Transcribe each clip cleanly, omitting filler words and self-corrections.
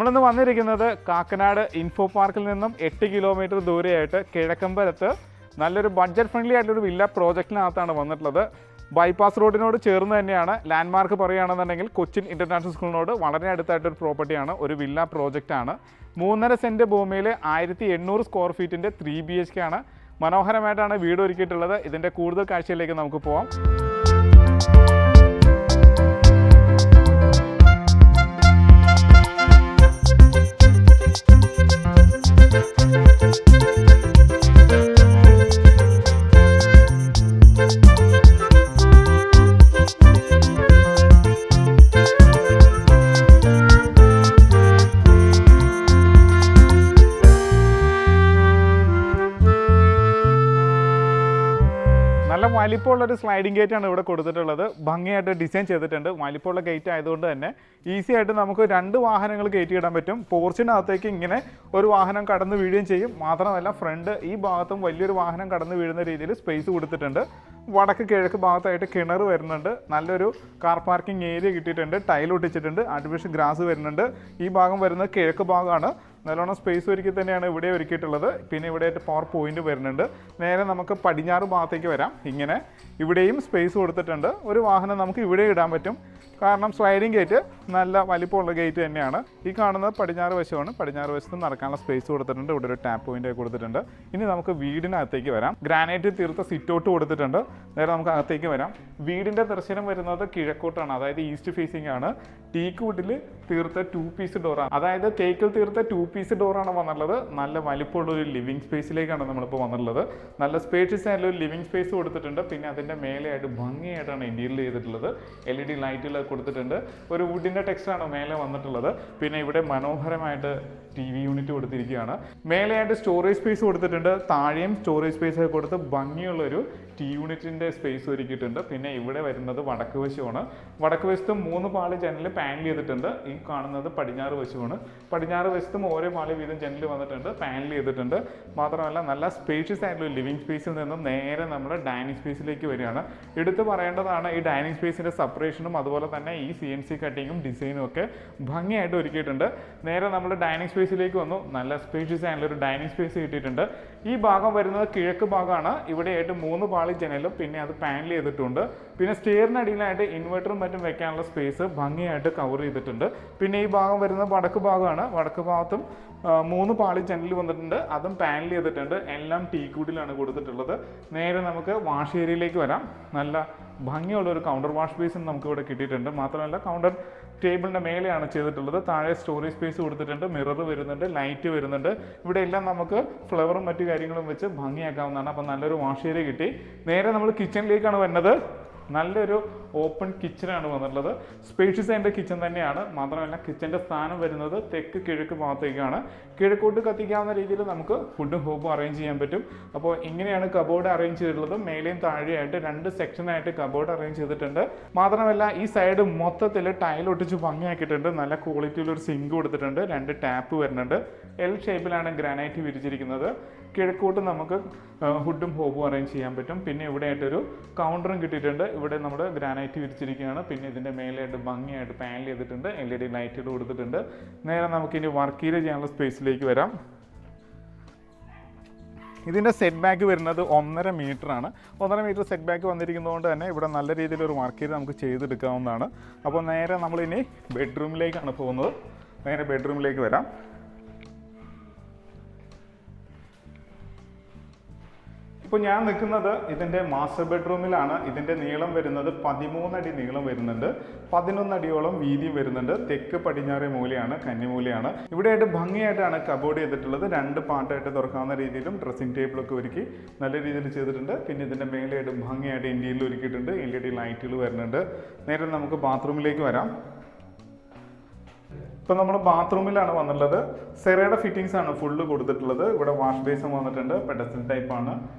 നമ്മളിന്ന് വന്നിരിക്കുന്നത് കാക്കനാട് ഇൻഫോ പാർക്കിൽ നിന്നും 8 കിലോമീറ്റർ ദൂരെയായിട്ട് കിഴക്കമ്പലത്ത് നല്ലൊരു ബഡ്ജറ്റ് ഫ്രണ്ട്ലി ആയിട്ടൊരു വില്ല പ്രോജക്റ്റിനകത്താണ് വന്നിട്ടുള്ളത്. ബൈപ്പാസ് റോഡിനോട് ചേർന്ന് തന്നെയാണ്. ലാൻഡ്മാർക്ക് പറയുകയാണെന്നുണ്ടെങ്കിൽ കൊച്ചിൻ ഇൻ്റർനാഷണൽ സ്കൂളിനോട് വളരെ അടുത്തായിട്ടൊരു പ്രോപ്പർട്ടിയാണ്, ഒരു വില്ല പ്രോജക്റ്റാണ്. 3.5 സെൻറ്റ് ഭൂമിയിൽ 1800 സ്ക്വയർ ഫീറ്റിൻ്റെ 3 BHK ആണ്. മനോഹരമായിട്ടാണ് വീട് ഒരുക്കിയിട്ടുള്ളത്. ഇതിൻ്റെ കൂടുതൽ കാഴ്ചയിലേക്ക് നമുക്ക് പോവാം. നല്ല വലിപ്പമുള്ളൊരു സ്ലൈഡിംഗ് ഗേറ്റാണ് ഇവിടെ കൊടുത്തിട്ടുള്ളത്. ഭംഗിയായിട്ട് ഡിസൈൻ ചെയ്തിട്ടുണ്ട്. വലിപ്പമുള്ള ഗേറ്റ് ആയതുകൊണ്ട് തന്നെ ഈസി ആയിട്ട് നമുക്ക് 2 വാഹനങ്ങൾ കയറ്റിയിടാൻ പറ്റും. പോർച്ചിനകത്തേക്ക് ഇങ്ങനെ ഒരു വാഹനം കടന്നു വീഴുകയും ചെയ്യും. മാത്രമല്ല ഫ്രണ്ട് ഈ ഭാഗത്തും വലിയൊരു വാഹനം കടന്നു വീഴുന്ന രീതിയിൽ സ്പേസ് കൊടുത്തിട്ടുണ്ട്. വടക്ക് കിഴക്ക് ഭാഗത്തായിട്ട് കിണർ വരുന്നുണ്ട്. നല്ലൊരു കാർ പാർക്കിംഗ് ഏരിയ കിട്ടിയിട്ടുണ്ട്. ടൈൽ ഒട്ടിച്ചിട്ടുണ്ട്. ആർട്ടിഫിഷ്യൽ ഗ്രാസ് വരുന്നുണ്ട്. ഈ ഭാഗം വരുന്നത് കിഴക്ക് ഭാഗമാണ്. നല്ലോണം സ്പേസ് ഒരുക്കി തന്നെയാണ് ഇവിടെ ഒരുക്കിയിട്ടുള്ളത്. പിന്നെ ഇവിടെയായിട്ട് പവർ പോയിന്റ് വരുന്നുണ്ട്. നേരെ നമുക്ക് പടിഞ്ഞാറ് ഭാഗത്തേക്ക് വരാം. ഇങ്ങനെ ഇവിടെയും സ്പേസ് കൊടുത്തിട്ടുണ്ട്. ഒരു വാഹനം നമുക്ക് ഇവിടെ ഇടാൻ പറ്റും. കാരണം സ്ലൈഡിംഗ് ഗേറ്റ് നല്ല വലിപ്പമുള്ള ഗേറ്റ് തന്നെയാണ്. ഈ കാണുന്നത് പടിഞ്ഞാറ് വശമാണ്. പടിഞ്ഞാറ് വശത്ത് നടക്കാനുള്ള സ്പേസ് കൊടുത്തിട്ടുണ്ട്. ഇവിടെ ഒരു ടാപ്പ് പോയിന്റ് കൊടുത്തിട്ടുണ്ട്. ഇനി നമുക്ക് വീടിനകത്തേക്ക് വരാം. ഗ്രാനൈറ്റ് തീർത്ത സിറ്റൗട്ട് കൊടുത്തിട്ടുണ്ട്. നേരെ നമുക്ക് അകത്തേക്ക് വരാം. വീടിൻ്റെ ദർശനം വരുന്നത് കിഴക്കോട്ടാണ്, അതായത് ഈസ്റ്റ് ഫേസിംഗ് ആണ്. ടീക്ക് വുഡിൽ തീർത്ത 2 പീസ് ഡോറാണ്, അതായത് തേക്കിൽ തീർത്ത 2 പീസ് ഡോറാണ് വന്നിട്ടുള്ളത്. നല്ല വലിപ്പമുള്ള ഒരു ലിവിങ് സ്പേസിലേക്കാണ് നമ്മളിപ്പോൾ വന്നിട്ടുള്ളത്. നല്ല സ്പേഷ്യസ് ആയിട്ടുള്ള ഒരു ലിവിങ് സ്പേസ് കൊടുത്തിട്ടുണ്ട്. പിന്നെ അതിൻ്റെ മേലെയായിട്ട് ഭംഗിയായിട്ടാണ് ഇൻറ്റീരിയർ ചെയ്തിട്ടുള്ളത്. LED ലൈറ്റുകൾ കൊടുത്തിട്ടുണ്ട്. ഒരു വുഡിൻ്റെ ടെക്സ്റ്റാണ് മേലെ വന്നിട്ടുള്ളത്. പിന്നെ ഇവിടെ മനോഹരമായിട്ട് TV യൂണിറ്റ് കൊടുത്തിരിക്കുകയാണ്. മേലെയായിട്ട് സ്റ്റോറേജ് സ്പേസ് കൊടുത്തിട്ടുണ്ട്. താഴെയും സ്റ്റോറേജ് സ്പേസ് കൊടുത്ത് ഭംഗിയുള്ളൊരു TV യൂണിറ്റിൻ്റെ സ്പേസ് ഒരുക്കിയിട്ടുണ്ട്. പിന്നെ ഇവിടെ വരുന്നത് വടക്ക് വശമാണ്. വടക്ക് വശത്തും 3 പാളി ജനൽ പാനൽ ചെയ്തിട്ടുണ്ട്. ഈ കാണുന്നത് പടിഞ്ഞാറ് വശമാണ്. പടിഞ്ഞാറ് വശത്തും ഓരോ പാളി വീതം ജനൽ വന്നിട്ടുണ്ട്, പാനൽ ചെയ്തിട്ടുണ്ട്. മാത്രമല്ല നല്ല സ്പേഷ്യസ് ആയിട്ടുള്ള ലിവിങ് സ്പേസിൽ നിന്നും നേരെ നമ്മൾ ഡൈനിങ് സ്പേസിലേക്ക് വരികയാണ്. എടുത്തു പറയേണ്ടതാണ് ഈ ഡൈനിങ് സ്പേസിൻ്റെ സെപ്പറേഷനും അതുപോലെ തന്നെ ഈ CNC കട്ടിങ്ങും ഡിസൈനും ഒക്കെ ഭംഗിയായിട്ട് ഒരുക്കിയിട്ടുണ്ട്. നേരെ നമ്മൾ ഡൈനിങ് സ്പേസിലേക്ക് വന്നു. നല്ല സ്പേഷ്യസ് ആയിട്ടുള്ള ഒരു ഡൈനിങ് സ്പേസ് കിട്ടിയിട്ടുണ്ട്. ഈ ഭാഗം വരുന്നത് കിഴക്ക് ഭാഗമാണ്. ഇവിടെയായിട്ട് 3 പാളി ജനലും പിന്നെ അത് പാനൽ ചെയ്തിട്ടുണ്ട്. പിന്നെ സ്റ്റെയറിനടിയിലായിട്ട് ഇൻവെർട്ടറും മറ്റും വെക്കാനുള്ള സ്പേസ് ഭംഗിയായിട്ട് കവർ ചെയ്തിട്ടുണ്ട്. പിന്നെ ഈ ഭാഗം വരുന്നത് വടക്ക് ഭാഗമാണ്. വടക്ക് ഭാഗത്തും 3 പാളി ജനൽ വന്നിട്ടുണ്ട്, അതും പാനൽ ചെയ്തിട്ടുണ്ട്. എല്ലാം ടീക്കൂഡിലാണ് കൊടുത്തിട്ടുള്ളത്. നേരെ നമുക്ക് വാഷ് ഏരിയയിലേക്ക് വരാം. നല്ല ഭംഗിയുള്ള ഒരു കൗണ്ടർ വാഷ് ബേസും നമുക്ക് ഇവിടെ കിട്ടിയിട്ടുണ്ട്. മാത്രമല്ല കൗണ്ടർ ടേബിളിൻ്റെ മേലെയാണ് ചെയ്തിട്ടുള്ളത്. താഴെ സ്റ്റോറേജ് സ്പേസ് കൊടുത്തിട്ടുണ്ട്. മിറർ വരുന്നുണ്ട്, ലൈറ്റ് വരുന്നുണ്ട്. ഇവിടെ എല്ലാം നമുക്ക് ഫ്ലവറും മറ്റു കാര്യങ്ങളും വെച്ച് ഭംഗിയാക്കാവുന്നതാണ്. അപ്പം നല്ലൊരു വാഷ് ഏരിയ കിട്ടി. നേരെ നമ്മൾ കിച്ചണിലേക്കാണ് വരുന്നത്. നല്ലൊരു ഓപ്പൺ കിച്ചനാണ് വന്നിട്ടുള്ളത്. സ്പേഷ്യസ് ആയിട്ട് കിച്ചൺ തന്നെയാണ്. മാത്രമല്ല കിച്ചൻ്റെ സ്ഥാനം വരുന്നത് തെക്ക് കിഴക്ക് ഭാഗത്തേക്കാണ്. കിഴക്കോട്ട് കത്തിക്കാവുന്ന രീതിയിൽ നമുക്ക് ഫുഡും ഹോബും അറേഞ്ച് ചെയ്യാൻ പറ്റും. അപ്പോൾ ഇങ്ങനെയാണ് കബോർഡ് അറേഞ്ച് ചെയ്തിട്ടുള്ളത്. മേലെയും താഴെയായിട്ട് 2 സെക്ഷനായിട്ട് കബോർഡ് അറേഞ്ച് ചെയ്തിട്ടുണ്ട്. മാത്രമല്ല ഈ സൈഡ് മൊത്തത്തിൽ ടൈൽ ഒട്ടിച്ച് ഭംഗിയാക്കിയിട്ടുണ്ട്. നല്ല ക്വാളിറ്റിയിലൊരു സിങ്ക് കൊടുത്തിട്ടുണ്ട്. 2 ടാപ്പ് വരുന്നുണ്ട്. L ഷേപ്പിലാണ് ഗ്രാനൈറ്റ് വിരിച്ചിരിക്കുന്നത്. കിഴക്കോട്ട് നമുക്ക് ഹുഡും ഹോബും അറേഞ്ച് ചെയ്യാൻ പറ്റും. പിന്നെ ഇവിടെ ആയിട്ടൊരു കൗണ്ടറും കിട്ടിയിട്ടുണ്ട്. ഇവിടെ നമ്മുടെ ഗ്രാനൈറ്റ് വിരിച്ചിരിക്കുകയാണ്. പിന്നെ ഇതിൻ്റെ മേലെയായിട്ട് ഭംഗിയായിട്ട് പാനൽ ചെയ്തിട്ടുണ്ട്. LED ലൈറ്റുകൾ കൊടുത്തിട്ടുണ്ട്. നേരെ നമുക്കിനി വർക്ക് ഏരിയ ചെയ്യാനുള്ള സ്പേസിലേക്ക് വരാം. ഇതിൻ്റെ സെറ്റ് ബാക്ക് വരുന്നത് 1.5 മീറ്ററാണ്. 1.5 മീറ്റർ സെറ്റ് ബാക്ക് വന്നിരിക്കുന്നതുകൊണ്ട് തന്നെ ഇവിടെ നല്ല രീതിയിലൊരു വർക്ക് ഏരിയ നമുക്ക് ചെയ്തെടുക്കാവുന്നതാണ്. അപ്പോൾ നേരെ നമ്മളിനി ബെഡ്റൂമിലേക്കാണ് പോകുന്നത്. നേരെ ബെഡ്റൂമിലേക്ക് വരാം. ഇപ്പോൾ ഞാൻ നിൽക്കുന്നത് ഇതിൻ്റെ മാസ്റ്റർ ബെഡ്റൂമിലാണ്. ഇതിൻ്റെ നീളം വരുന്നത് 13 അടി നീളം വരുന്നുണ്ട്. 11 അടിയോളം വീതിയും വരുന്നുണ്ട്. തെക്ക് പടിഞ്ഞാറേ മൂലയാണ്, കന്നിമൂലയാണ്. ഇവിടെയായിട്ട് ഭംഗിയായിട്ടാണ് കബോർഡ് ചെയ്തിട്ടുള്ളത്. 2 പാർട്ടായിട്ട് തുറക്കാവുന്ന രീതിയിലും ഡ്രസ്സിംഗ് ടേബിളൊക്കെ ഒരുക്കി നല്ല രീതിയിൽ ചെയ്തിട്ടുണ്ട്. പിന്നെ ഇതിൻ്റെ മേലെയായിട്ട് ഭംഗിയായിട്ട് ഇന്ത്യയിൽ ഒരുക്കിയിട്ടുണ്ട്. LED ലൈറ്റുകൾ വരുന്നുണ്ട്. നേരെ നമുക്ക് ബാത്റൂമിലേക്ക് വരാം. ഇപ്പോൾ നമ്മൾ ബാത്റൂമിലാണ് വന്നിട്ടുള്ളത്. സെറയുടെ ഫിറ്റിങ്സ് ആണ് ഫുള്ള് കൊടുത്തിട്ടുള്ളത്. ഇവിടെ വാഷ് ബേസും വന്നിട്ടുണ്ട്. പെഡസ്റ്റൽ ടൈപ്പാണ്.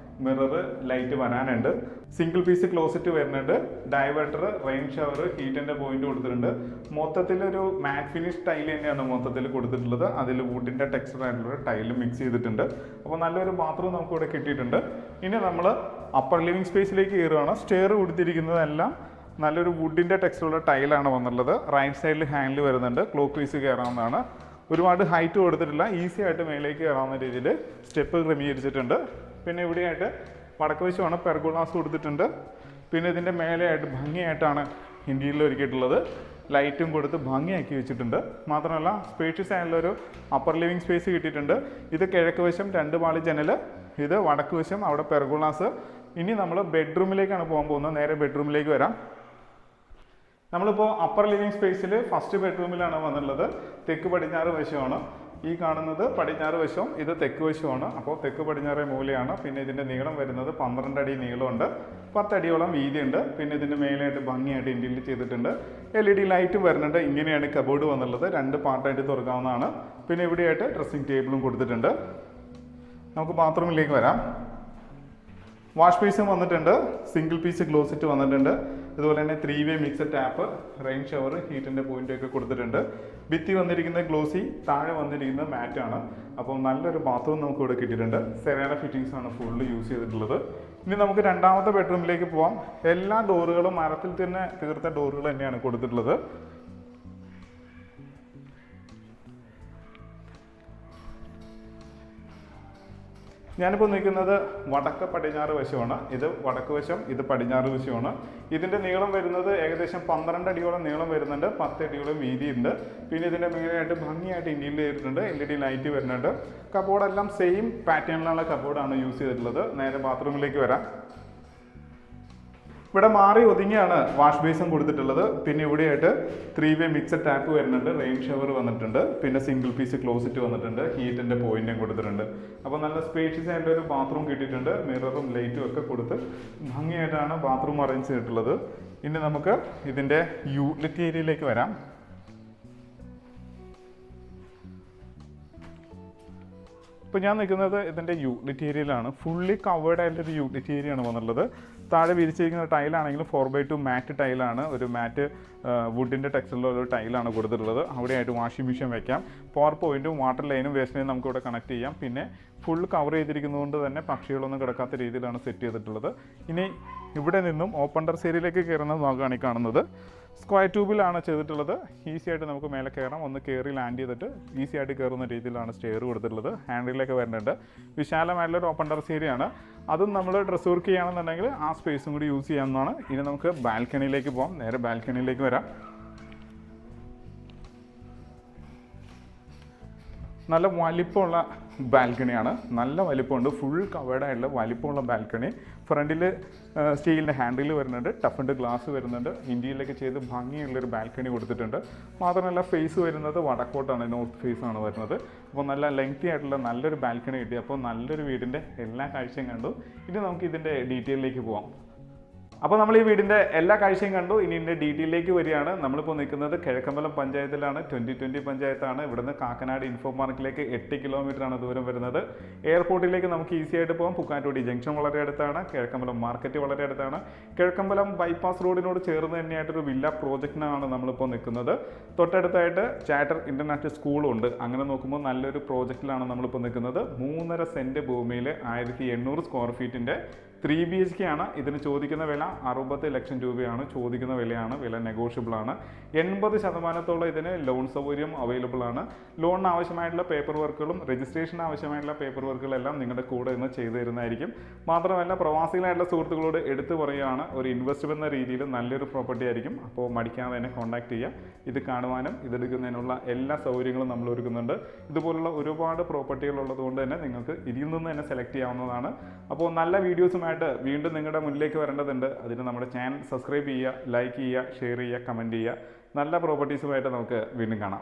മിറർ ലൈറ്റ് വരാനുണ്ട്. സിംഗിൾ പീസ് ക്ലോസറ്റ് വരുന്നുണ്ട്. ഡൈവേർട്ടർ, റെയിൻ ഷവർ, ഹീറ്റിൻ്റെ പോയിന്റ് കൊടുത്തിട്ടുണ്ട്. മൊത്തത്തിലൊരു മാറ്റ് ഫിനിഷ് ടൈൽ തന്നെയാണ് മൊത്തത്തിൽ കൊടുത്തിട്ടുള്ളത്. അതിൽ വുഡിൻ്റെ ടെക്സ്ചർ ആയിട്ടുള്ള ടൈല് മിക്സ് ചെയ്തിട്ടുണ്ട്. അപ്പോൾ നല്ലൊരു ബാത്റൂം നമുക്ക് ഇവിടെ കിട്ടിയിട്ടുണ്ട്. ഇനി നമ്മൾ അപ്പർ ലിവിങ് സ്പേസിലേക്ക് കയറുകയാണ്. സ്റ്റെയർ കൊടുത്തിരിക്കുന്നതെല്ലാം നല്ലൊരു വുഡിൻ്റെ ടെക്സ്ചറുള്ള ടൈലാണ് വന്നിട്ടുള്ളത്. റൈറ്റ് സൈഡിൽ ഹാൻഡിൽ വരുന്നുണ്ട്. ക്ലോക്ക് വൈസ് കയറാവുന്നതാണ്. ഒരുപാട് ഹൈറ്റ് കൊടുത്തിട്ടില്ല, ഈസി ആയിട്ട് മേലേക്ക് കയറാവുന്ന രീതിയിൽ സ്റ്റെപ്പ് ക്രമീകരിച്ചിട്ടുണ്ട്. പിന്നെ ഇവിടെയായിട്ട് വടക്ക് വശമാണ് പെർഗോളാസ് കൊടുത്തിട്ടുണ്ട്. പിന്നെ ഇതിൻ്റെ മേലെയായിട്ട് ഭംഗിയായിട്ടാണ് ഇന്റീരിയർ ഒരുക്കിയിട്ടുള്ളത്, ലൈറ്റും കൊടുത്ത് ഭംഗിയാക്കി വെച്ചിട്ടുണ്ട്. മാത്രമല്ല സ്പേഷ്യസ് ആയിട്ടുള്ളൊരു അപ്പർ ലിവിങ് സ്പേസ് കിട്ടിയിട്ടുണ്ട്. ഇത് കിഴക്ക് വശം 2 പാളി ജനൽ, ഇത് വടക്ക് വശം അവിടെ പെർഗോളാസ്. ഇനി നമ്മൾ ബെഡ്റൂമിലേക്കാണ് പോകാൻ പോകുന്നത്. നേരെ ബെഡ്റൂമിലേക്ക് വരാം. നമ്മളിപ്പോൾ അപ്പർ ലിവിങ് സ്പേസിൽ ഫസ്റ്റ് ബെഡ്റൂമിലാണ് വന്നുള്ളത്. തെക്ക് പടിഞ്ഞാറ് വശമാണ് ഈ കാണുന്നത്, പടിഞ്ഞാറ് വശം ഇത് തെക്ക് വശമാണ്. അപ്പോൾ തെക്ക് പടിഞ്ഞാറ് മൂലയാണ്. പിന്നെ ഇതിൻ്റെ നീളം വരുന്നത് 12 അടി നീളമുണ്ട്, 10 അടിയോളം വീതിയുണ്ട്. പിന്നെ ഇതിൻ്റെ മേലെയായിട്ട് ഭംഗിയായിട്ട് ഇന്റീരിയർ ചെയ്തിട്ടുണ്ട്. LED ലൈറ്റും വരുന്നുണ്ട്. ഇങ്ങനെയാണ് കബോർഡ് വന്നുള്ളത്, 2 പാർട്ടായിട്ട് തുറക്കാവുന്നതാണ്. പിന്നെ ഇവിടെയായിട്ട് ഡ്രസ്സിംഗ് ടേബിളും കൊടുത്തിട്ടുണ്ട്. നമുക്ക് ബാത്റൂമിലേക്ക് വരാം. വാഷ് ബേസും വന്നിട്ടുണ്ട്, സിംഗിൾ പീസ് ക്ലോസറ്റ് വന്നിട്ടുണ്ട്. അതുപോലെ തന്നെ 3-വേ മിക്സഡ് ടാപ്പ്, റെയിൻ ഷവർ, ഹീറ്റിൻ്റെ പോയിൻ്റൊക്കെ കൊടുത്തിട്ടുണ്ട്. ഭിത്തി വന്നിരിക്കുന്നത് ഗ്ലോസി, താഴെ വന്നിരിക്കുന്നത് മാറ്റാണ്. അപ്പോൾ നല്ലൊരു ബാത്റൂം നമുക്ക് ഇവിടെ കിട്ടിയിട്ടുണ്ട്. സെറാന ഫിറ്റിങ്സ് ആണ് ഫുള്ള് യൂസ് ചെയ്തിട്ടുള്ളത്. ഇനി നമുക്ക് രണ്ടാമത്തെ ബെഡ്റൂമിലേക്ക് പോവാം. എല്ലാ ഡോറുകളും മരത്തിൽ തന്നെ തീർത്ത ഡോറുകൾ തന്നെയാണ് കൊടുത്തിട്ടുള്ളത്. ഞാനിപ്പോൾ നിൽക്കുന്നത് വടക്ക് പടിഞ്ഞാറ് വശമാണ്. ഇത് വടക്ക് വശം, ഇത് പടിഞ്ഞാറ് വശമാണ്. ഇതിൻ്റെ നീളം വരുന്നത് ഏകദേശം 12 അടിയോളം നീളം വരുന്നുണ്ട്, 10 അടിയോളം വീതിയുണ്ട്. പിന്നെ ഇതിൻ്റെ മേലെയായിട്ട് ഭംഗിയായിട്ട് ഇന്റീരിയർ ചെയ്തിട്ടുണ്ട്, LED ലൈറ്റ് വരുന്നുണ്ട്. കബോർഡെല്ലാം സെയിം പാറ്റേണിലുള്ള കബോർഡാണ് യൂസ് ചെയ്തിട്ടുള്ളത്. നേരെ ബാത്റൂമിലേക്ക് വരാം. ഇവിടെ മാറി ഒതുങ്ങിയാണ് വാഷ് ബേസും കൊടുത്തിട്ടുള്ളത്. പിന്നെ ഇവിടെയായിട്ട് 3-വേ മിക്സഡ് ടാപ്പ് വരുന്നുണ്ട്, റെയിൻ ഷവർ വന്നിട്ടുണ്ട്. പിന്നെ സിംഗിൾ പീസ് ക്ലോസറ്റ് വന്നിട്ടുണ്ട്, ഹീറ്റിൻ്റെ പോയിന്റും കൊടുത്തിട്ടുണ്ട്. അപ്പോൾ നല്ല സ്പേഷ്യസ് ആയിട്ട് ഒരു ബാത്റൂം കിട്ടിയിട്ടുണ്ട്. മിററും ലൈറ്റും ഒക്കെ കൊടുത്ത് ഭംഗിയായിട്ടാണ് ബാത്റൂം അറേഞ്ച് ചെയ്തിട്ടുള്ളത്. ഇനി നമുക്ക് ഇതിൻ്റെ യൂട്ടിലിറ്റി ഏരിയയിലേക്ക് വരാം. ഇപ്പോൾ ഞാൻ നിൽക്കുന്നത് ഇതിൻ്റെ യൂട്ടിലിറ്റി ഏരിയയിലാണ്. ഫുള്ളി കവേർഡ് ആയിട്ടൊരു യൂട്ടിലിറ്റി ഏരിയ ആണ് വന്നുള്ളത്. താഴെ വിരിച്ചിരിക്കുന്ന ടൈലാണെങ്കിലും 4x2 മാറ്റ് ടൈലാണ്, ഒരു മാറ്റ് വുഡിൻ്റെ ടെക്സ്ചറിലുള്ള ഒരു ടൈലാണ് കൊടുത്തിട്ടുള്ളത്. അവിടെയായിട്ട് വാഷിംഗ് മെഷീൻ വെക്കാം. പവർ പോയിന്റും വാട്ടർ ലൈനും വേസ്റ്റ് ലൈനും നമുക്കിവിടെ കണക്ട് ചെയ്യാം. പിന്നെ ഫുൾ കവർ ചെയ്തിരിക്കുന്നതുകൊണ്ട് തന്നെ പക്ഷികളൊന്നും കിടക്കാത്ത രീതിയിലാണ് സെറ്റ് ചെയ്തിട്ടുള്ളത്. ഇനി ഇവിടെ നിന്നും ഓപ്പൺ ടെറസ് ഏരിയയിലേക്ക് കയറുന്ന ഭാഗമാണ് ഈ കാണുന്നത്. സ്ക്വയർ ട്യൂബിലാണ് ചെയ്തിട്ടുള്ളത്. ഈസി ആയിട്ട് നമുക്ക് മേലെ കയറാം. ഒന്ന് കയറി ലാൻഡ് ചെയ്തിട്ട് ഈസി ആയിട്ട് കയറുന്ന രീതിയിലാണ് സ്റ്റെയർ കൊടുത്തിട്ടുള്ളത്. ഹാൻഡിലൊക്കെ വരുന്നുണ്ട്. വിശാലമായിട്ടുള്ളൊരു ഓപ്പൺ ടെറസ് ഏരിയ ആണ്. അതും നമ്മൾ ഡ്രസ് വർക്ക് ചെയ്യുകയാണെന്നുണ്ടെങ്കിൽ ആ സ്പേസും കൂടി യൂസ് ചെയ്യാവുന്നതാണ്. ഇനി നമുക്ക് ബാൽക്കണിയിലേക്ക് പോകാം. നേരെ ബാൽക്കണിയിലേക്ക് വരാം. നല്ല വലിപ്പമുള്ള ബാൽക്കണിയാണ്, നല്ല വലിപ്പമുണ്ട്. ഫുൾ കവേർഡ് ആയിട്ടുള്ള വലിപ്പമുള്ള ബാൽക്കണി. ഫ്രണ്ടിൽ സ്റ്റീലിൻ്റെ ഹാൻഡിൽ വരുന്നുണ്ട്, ടഫിൻ്റെ ഗ്ലാസ് വരുന്നുണ്ട്. ഇന്ത്യയിലൊക്കെ ചെയ്ത് ഭംഗിയുള്ളൊരു ബാൽക്കണി കൊടുത്തിട്ടുണ്ട്. മാത്രമല്ല ഫേസ് വരുന്നത് വടക്കോട്ടാണ്, നോർത്ത് ഫേസ് ആണ് വരുന്നത്. അപ്പോൾ നല്ല ലെങ്തി ആയിട്ടുള്ള നല്ലൊരു ബാൽക്കണി കിട്ടി. അപ്പോൾ നല്ലൊരു വീടിൻ്റെ എല്ലാ കാഴ്ചയും കണ്ടു. ഇനി നമുക്ക് ഇതിൻ്റെ ഡീറ്റെയിലേക്ക് പോകാം. അപ്പോൾ നമ്മൾ ഈ വീടിൻ്റെ എല്ലാ കാഴ്ചയും കണ്ടു. ഇനി ഇതിൻ്റെ ഡീറ്റെയിലേക്ക് വരികയാണ്. നമ്മളിപ്പോൾ നിൽക്കുന്നത് കിഴക്കമ്പലം പഞ്ചായത്തിലാണ്, 2020 പഞ്ചായത്താണ്. ഇവിടുന്ന് കാക്കനാട് ഇൻഫോ പാർക്കിലേക്ക് 8 കിലോമീറ്ററാണ് ദൂരം വരുന്നത്. എയർപോർട്ടിലേക്ക് നമുക്ക് ഈസി ആയിട്ട് പോകാം. പുക്കാറ്റോടി ജംഗ്ഷൻ വളരെ അടുത്താണ്, കിഴക്കമ്പലം മാർക്കറ്റ് വളരെ അടുത്താണ്. കിഴക്കമ്പലം ബൈപ്പാസ് റോഡിനോട് ചേർന്ന് തന്നെയായിട്ടൊരു വില്ല പ്രോജക്റ്റിനാണ് നമ്മളിപ്പോൾ നിൽക്കുന്നത്. തൊട്ടടുത്തായിട്ട് ചാറ്റർ ഇൻ്റർനാഷണൽ സ്കൂളും ഉണ്ട്. അങ്ങനെ നോക്കുമ്പോൾ നല്ലൊരു പ്രോജക്റ്റിലാണ് നമ്മളിപ്പോൾ നിൽക്കുന്നത്. 3.5 സെൻറ്റ് ഭൂമിയിൽ 1800 സ്ക്വയർ ഫീറ്റിൻ്റെ 3 BHK ആണ്. ഇതിന് ചോദിക്കുന്ന വില 60 ലക്ഷം രൂപയാണ് ചോദിക്കുന്ന വിലയാണ്. വില നെഗോഷ്യബിൾ ആണ്. 80% ഇതിന് ലോൺ സൗകര്യം അവൈലബിൾ ആണ്. ലോണിന് ആവശ്യമായിട്ടുള്ള പേപ്പർ വർക്കുകളും രജിസ്ട്രേഷന് ആവശ്യമായിട്ടുള്ള പേപ്പർ വർക്കുകളെല്ലാം നിങ്ങളുടെ കൂടെ നിന്ന് ചെയ്തു തരുന്നതായിരിക്കും. മാത്രമല്ല പ്രവാസികളായിട്ടുള്ള സുഹൃത്തുക്കളോട് എടുത്തു പറയുകയാണ്, ഒരു ഇൻവെസ്റ്റ്മെന്റ് എന്ന രീതിയിൽ നല്ലൊരു പ്രോപ്പർട്ടി ആയിരിക്കും. അപ്പോൾ മടിക്കാതെ തന്നെ കോൺടാക്ട് ചെയ്യുക. ഇത് കാണുവാനും ഇതെടുക്കുന്നതിനുള്ള എല്ലാ സൗകര്യങ്ങളും നമ്മൾ ഒരുക്കുന്നുണ്ട്. ഇതുപോലുള്ള ഒരുപാട് പ്രോപ്പർട്ടികൾ ഉള്ളതുകൊണ്ട് തന്നെ നിങ്ങൾക്ക് ഇതിൽ നിന്ന് തന്നെ സെലക്ട് ചെയ്യാവുന്നതാണ്. അപ്പോൾ നല്ല വീഡിയോസുമായിട്ട് വീണ്ടും നിങ്ങളുടെ മുന്നിലേക്ക് വരേണ്ടതുണ്ട്. അതിന് നമ്മുടെ ചാനൽ സബ്സ്ക്രൈബ് ചെയ്യുക, ലൈക്ക് ചെയ്യുക, ഷെയർ ചെയ്യുക, കമൻറ്റ് ചെയ്യുക. നല്ല പ്രോപ്പർട്ടീസുമായിട്ട് നമുക്ക് വീണ്ടും കാണാം.